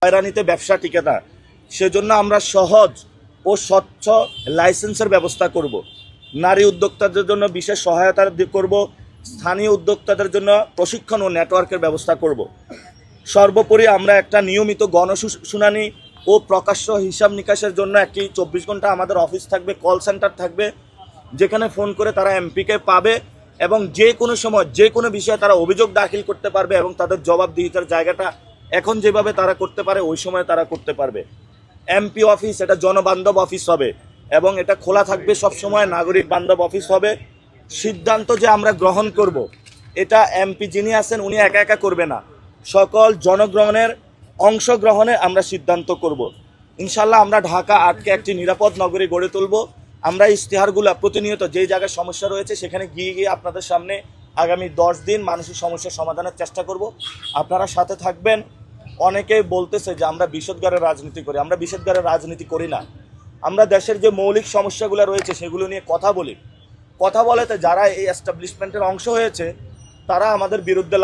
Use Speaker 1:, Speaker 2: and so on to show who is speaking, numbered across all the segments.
Speaker 1: হয়রানিতে ব্যবসা টিকে না, সেজন্য আমরা সহজ ও স্বচ্ছ লাইসেন্সের ব্যবস্থা করব। নারী উদ্যোক্তাদের জন্য বিশেষ সহায়তা করব। স্থানীয় উদ্যোক্তাদের জন্য প্রশিক্ষণ ও নেটওয়ার্কের ব্যবস্থা করব। সর্বোপরি আমরা একটা নিয়মিত গণশুনানি ও প্রকাশ্য হিসাব নিকাশের জন্য একটি 24 ঘন্টা আমাদের অফিস থাকবে, কল সেন্টার থাকবে, যেখানে ফোন করে তারা এমপিকে পাবে এবং যে কোনো সময় যে কোনো বিষয়ে তারা অভিযোগ দাখিল করতে পারবে এবং তাদের জবাবদিহিতার জায়গাটা এখন যেভাবে তারা করতে পারে ওই সময় তারা করতে পারবে। এমপি অফিস এটা জনবান্ধব অফিস হবে এবং এটা খোলা থাকবে সবসময়, নাগরিক বান্ধব অফিস হবে। সিদ্ধান্ত যে আমরা গ্রহণ করব এটা এমপি যিনি আছেন উনি একা একা করবে না, সকল জনগণের অংশগ্রহণে আমরা সিদ্ধান্ত করব। ইনশাল্লাহ আমরা ঢাকা আটকে একটি নিরাপদ নগরী গড়ে তুলব। আমরা ইশতেহারগুলো প্রতিনিয়ত যেই জায়গায় সমস্যা রয়েছে সেখানে গিয়ে গিয়ে আপনাদের সামনে আগামী 10 দিন মানুষের সমস্যার সমাধানের চেষ্টা করব। আপনারা সাথে থাকবেন। অনেকেই বলতেছে যে আমরা বিষদগারের রাজনীতি করি, আমরা বিষদগারের রাজনীতি করি না। আমরা দেশের যে মৌলিক সমস্যাগুলো রয়েছে সেগুলো নিয়ে কথা বলি। কথা বলেতে যারা এই এস্টাবলিশমেন্টের অংশ হয়েছে তারা আমাদের বিরুদ্ধে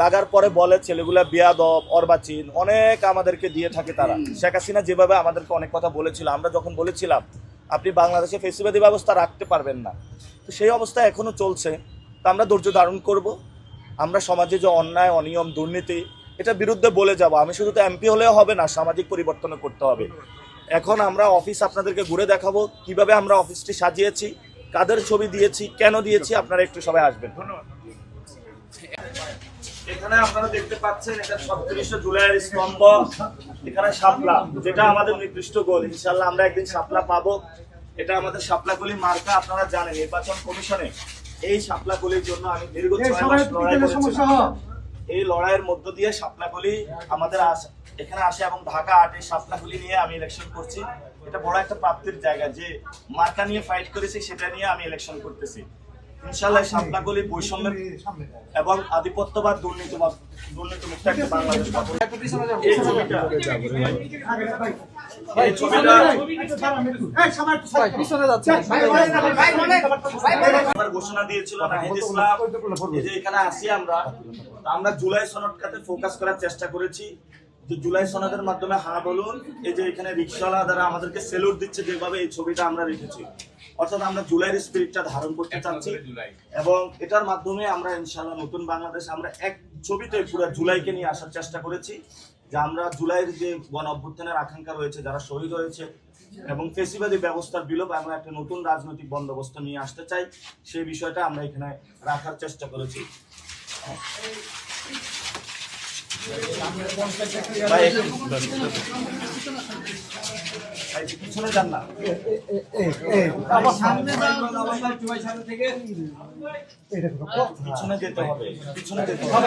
Speaker 1: লাগার পরে বলে ছেলেগুলা বিয়াদব, অর্বাচীন, অনেক আমাদেরকে দিয়ে থাকে তারা। শেখ হাসিনা যেভাবে আমাদেরকে অনেক কথা বলেছিল, আমরা যখন বলেছিলাম আপনি বাংলাদেশে ফেসিবাদী ব্যবস্থা রাখতে পারবেন না, তো সেই অবস্থা এখনও চলছে। তা আমরা ধৈর্য ধারণ করব। আমরা সমাজে যে অন্যায়, অনিয়ম, দুর্নীতি এটার বিরুদ্ধে বলে যাব। আমি শুধু তো এমপি হলেও হবে না, সামাজিক পরিবর্তনও করতে হবে। এখন আমরা অফিস আপনাদেরকে ঘুরে দেখাবো কিভাবে আমরা অফিসটি সাজিয়েছি, কাদের ছবি দিয়েছি, কেন দিয়েছি। আপনারা একটু সবাই আসবেন। ধন্যবাদ। এখানে আপনারা দেখতে পাচ্ছেন এটা 37 জুলাইয়ের স্তম্ভ, এখানে শাপলা, যেটা আমাদের নির্দিষ্ট গোল। ইনশাল্লাহ আমরা একদিন শাপলা পাবো। এটা আমাদের শাপলাকলি মার্কা। আপনারা জানেন নির্বাচন কমিশনে এই শাপলাকলির জন্য আমি দীর্ঘ 6 মাস লড়াই করেছিলাম। এই লড়াইয়ের মধ্য দিয়ে শাপলাকলি আমাদের এখানে আসে এবং ঢাকা 8 এই শাপলাকলি নিয়ে আমি ইলেকশন করছি। এটা বড় একটা প্রাপ্তির জায়গা যে মার্কা নিয়ে ফাইট করেছি, সেটা নিয়ে আমি ইলেকশন করতেছি। ইনশাআল্লাহ শাপলাকলি বৈষম্য এবং আধিপত্যবাদ দুর্নীতিমুক্ত একটা বাংলাদেশ পাবো। এই ছবিটা ঘোষণা দিয়েছিল নাহিদ ইসলাম। এই যে এখানে আসি আমরা জুলাই সনদটাতে ফোকাস করার চেষ্টা করেছি যে জুলাই সনদের মাধ্যমে হ্যাঁ বলুন। এই যে এখানে রিকশাওয়ালা দ্বারা আমাদেরকে সেলুট দিচ্ছে, যেভাবে এই ছবিটা আমরা রেখেছি, অর্থাৎ আমরা জুলাইয়ের স্পিরিটটা ধারণ করতে চাচ্ছি এবং এটার মাধ্যমে আমরা ইনশাআল্লাহ নতুন বাংলাদেশ, আমরা এক ছবিতে পুরো জুলাইকে নিয়ে আসার চেষ্টা করেছি যে আমরা জুলাইয়ের যে গণ অভ্যুত্থানের আকাঙ্ক্ষা রয়েছে, যারা শহীদ হয়েছে এবং ফেসিবাদী ব্যবস্থার বিলোপ, আমরা একটা নতুন রাজনৈতিক বন্দোবস্ত নিয়ে আসতে চাই। সেই বিষয়টা আমরা এখানে রাখার চেষ্টা করেছি। পিছনে যান না, পিছনে যেতে হবে, পিছনে যেতে হবে।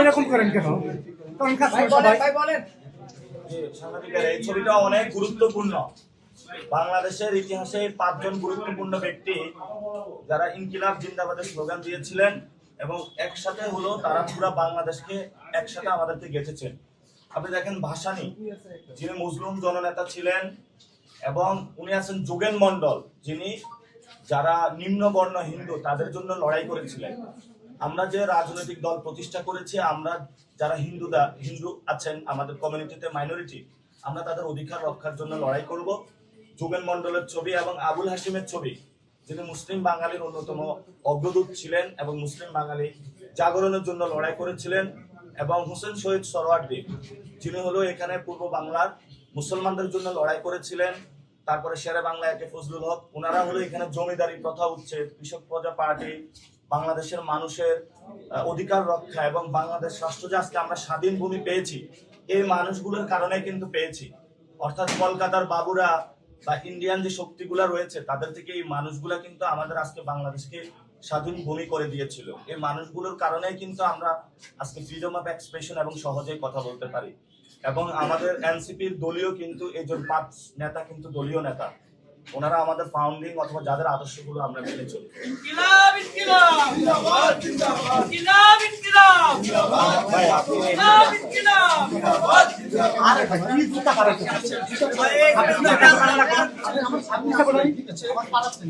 Speaker 1: এরকম করেন কেন? এই ছবিটা অনেক গুরুত্বপূর্ণ। বাংলাদেশের ইতিহাসে 5 জন গুরুত্বপূর্ণ ব্যক্তি যারা ইনকিলাব জিন্দাবাদের স্লোগান দিয়েছিলেন এবং একসাথে হলো তারা পুরো বাংলাদেশকে একসাথে আমাদেরকে গেঁথেছেন। আপনি দেখেন ভাসানী, যিনি মুসলিম জননেতা ছিলেন, এবং উনি আছেন যোগেন মন্ডল, যিনি যারা নিম্নবর্ণ হিন্দু তাদের জন্য লড়াই করেছিলেন। আমরা যে রাজনৈতিক দল প্রতিষ্ঠা করেছি, আমরা যারা হিন্দু আছেন আমাদের কমিউনিটিতে মাইনরিটি, আমরা তাদের অধিকার রক্ষার জন্য লড়াই করব। যোগেন মন্ডলের ছবি এবং আবুল হাশিমের ছবি, যিনি মুসলিম বাঙালির অন্যতম অগ্রদূত ছিলেন এবং মুসলিম বাঙালি জাগরণের জন্য লড়াই করেছিলেন, এবং হোসেন শহীদ সরওয়ার্দী, যিনি হলো এখানে পূর্ব বাংলার মুসলমানদের জন্য লড়াই করেছিলেন। তারপরে শেরে বাংলা একে ফজলুল হক, ওনারা হলো এখানে জমিদারি প্রথা উচ্ছেদ, কৃষক প্রজা পার্টি, বাংলাদেশের মানুষের অধিকার রক্ষা এবং বাংলাদেশ রাষ্ট্র যে আজকে আমরা স্বাধীন ভূমি পেয়েছি, এই মানুষগুলোর কারণে কিন্তু পেয়েছি। অর্থাৎ কলকাতার বাবুরা বা ইন্ডিয়ান যে শক্তিগুলা রয়েছে তাদের থেকে এই মানুষগুলা কিন্তু আমাদের আজকে বাংলাদেশকে স্বাধীন ভূমি করে দিয়েছিল। এই মানুষগুলোর কারণেই কিন্তু আমরা আজকে ফ্রিডম অফ এক্সপ্রেশন এবং সহজেই কথা বলতে পারি। এবং আমাদের এনসিপির দলীয় কিন্তু এই যে 5 নেতা কিন্তু দলীয় নেতা, ওনারা আমাদের ফাউন্ডিং অথবা যাদের আদর্শগুলো আমরা মেনে চলি। ইনকিলাব ইনকিলাব জিন্দাবাদ জিন্দাবাদ ইনকিলাব ইনকিলাব জিন্দাবাদ ভাই আপনি ইনকিলাব ইনকিলাব জিন্দাবাদ জিন্দাবাদ। আরে ভাই কি জুতা পারে আছে আপনি আমার সামনে বলেন, ঠিক আছে আমার পারাচ্ছেন।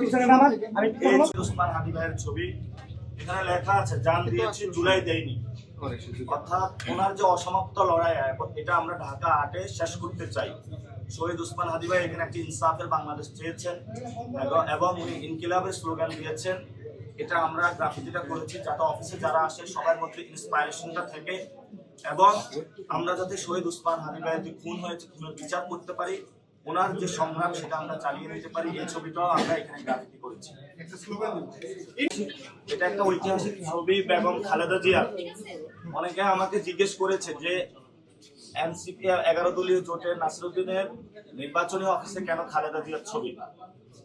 Speaker 2: পিছনে নামান, আমি
Speaker 1: এই ওসমান হাদি ভাইয়ের ছবি, এখানে লেখা আছে জান দিয়েছি জুলাই দেয়নি। অর্থাৎ ওনার যে অসমাপ্ত লড়াই এটা আমরা ঢাকা 8-এ শেষ করতে চাই। শহীদ ওসমান হাদি ভাই এখানে একটি ইনসাফের বাংলাদেশ চেয়েছেন এবং উনি ইনকিলাবের স্লোগান দিয়েছেন। এটা আমরা গ্রাফিতিটা করেছি যাতে অফিসে যারা আসে সবার মধ্যে ইন্সপায়ারেশনটা থেকে এবং আমরা যাতে শহীদ ওসমান হাদি ভাইয়ের যে খুন হয়েছে খুনের বিচার করতে পারি, ওনার যে সংগ্রাম সেটা আমরা চালিয়ে নিতে পারি। এই ছবিটাও আমরা এখানে গ্রাফিতি করেছি। এটা একটা ঐতিহাসিক ছবি বেগম খালেদা জিয়া। অনেকে আমাকে জিজ্ঞেস করেছে যে এনসিপি 11 দলীয় জোটের নাসিরউদ্দিনের নির্বাচনী অফিসে কেন খালেদা জিয়ার ছবি।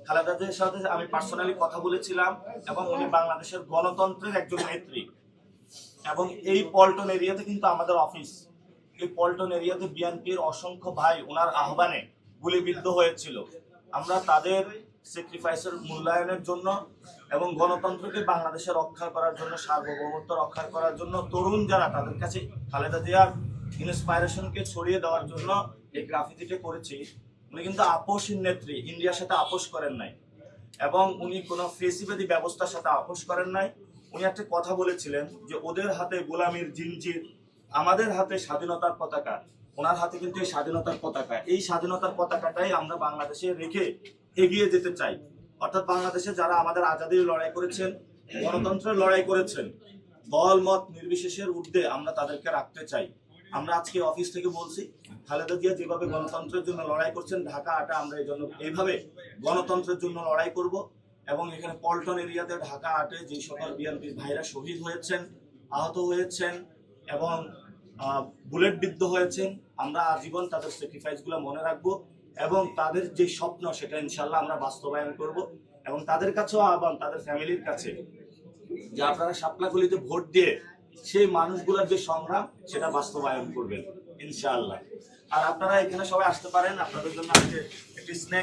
Speaker 1: খালেদা জিয়ার সাথে আমি পার্সোনালি কথা বলেছিলাম এবং উনি বাংলাদেশের গণতন্ত্রের একজন নেত্রী এবং এই পল্টন এরিয়াতে কিন্তু আমাদের অফিস। এই পল্টন এরিয়াতে বিএনপির অসংখ্য ভাই ওনার আহ্বানে গুলিবিদ্ধ হয়েছিল। আমরা তাদের স্যাক্রিফাইসের মূল্যায়নের জন্য এবং গণতন্ত্রকে বাংলাদেশে রক্ষা করার জন্য, সার্বভৌমত্ব রক্ষা করার জন্য তরুণ যারা তাদের কাছে খালেদা জিয়ার ইন্সপাইরেশনকে ছড়িয়ে দেওয়ার জন্য এই গ্রাফিতিটা করেছি। উনি কিন্তু আপোষহীন নেত্রী, ইন্ডিয়ার সাথে আপোষ করেন নাই এবং উনি কোনো ফেসিবাদী ব্যবস্থার সাথে আপোষ করেন নাই। উনি একটা কথা বলেছিলেন যে ওদের হাতে গোলামির জিনজির, আমাদের হাতে স্বাধীনতার পতাকা। ওনার হাতে কিন্তু এই স্বাধীনতার পতাকা, এই স্বাধীনতার পতাকাটাই আমরা বাংলাদেশে রেখে এগিয়ে যেতে চাই। অর্থাৎ বাংলাদেশে যারা আমাদের আজাদির লড়াই করেছেন, গণতন্ত্রের লড়াই করেছেন, দল মত নির্বিশেষের ঊর্ধ্বে আমরা তাদেরকে রাখতে চাই। আমরা আজকে অফিস থেকে বলছি খালেদা জিয়া যেভাবে গণতন্ত্রের জন্য লড়াই করছেন, ঢাকা 8-এ আমরা এই জন্য এইভাবে গণতন্ত্রের জন্য লড়াই করব এবং এখানে পল্টন এরিয়াতে ঢাকা 8-এ যে সকল বিএনপির ভাইরা শহীদ হয়েছেন, আহত হয়েছেন এবং বুলেট বিদ্ধ হয়েছেন, আমরা আজীবন তাদের স্যাক্রিফাইসগুলো মনে রাখবো এবং তাদের যে স্বপ্ন সেটা ইনশাল্লাহ আমরা বাস্তবায়ন করব এবং তাদের কাছেও আহ্বান, তাদের ফ্যামিলির কাছে, যে আপনারা শাপলাগুলিতে ভোট দিয়ে সেই মানুষগুলোর যে সংগ্রাম সেটা বাস্তবায়ন করবেন ইনশাআল্লাহ। আর আপনারা এখানে সবাই আসতে পারেন, আপনাদের জন্য আজকে একটি স্ন্যাক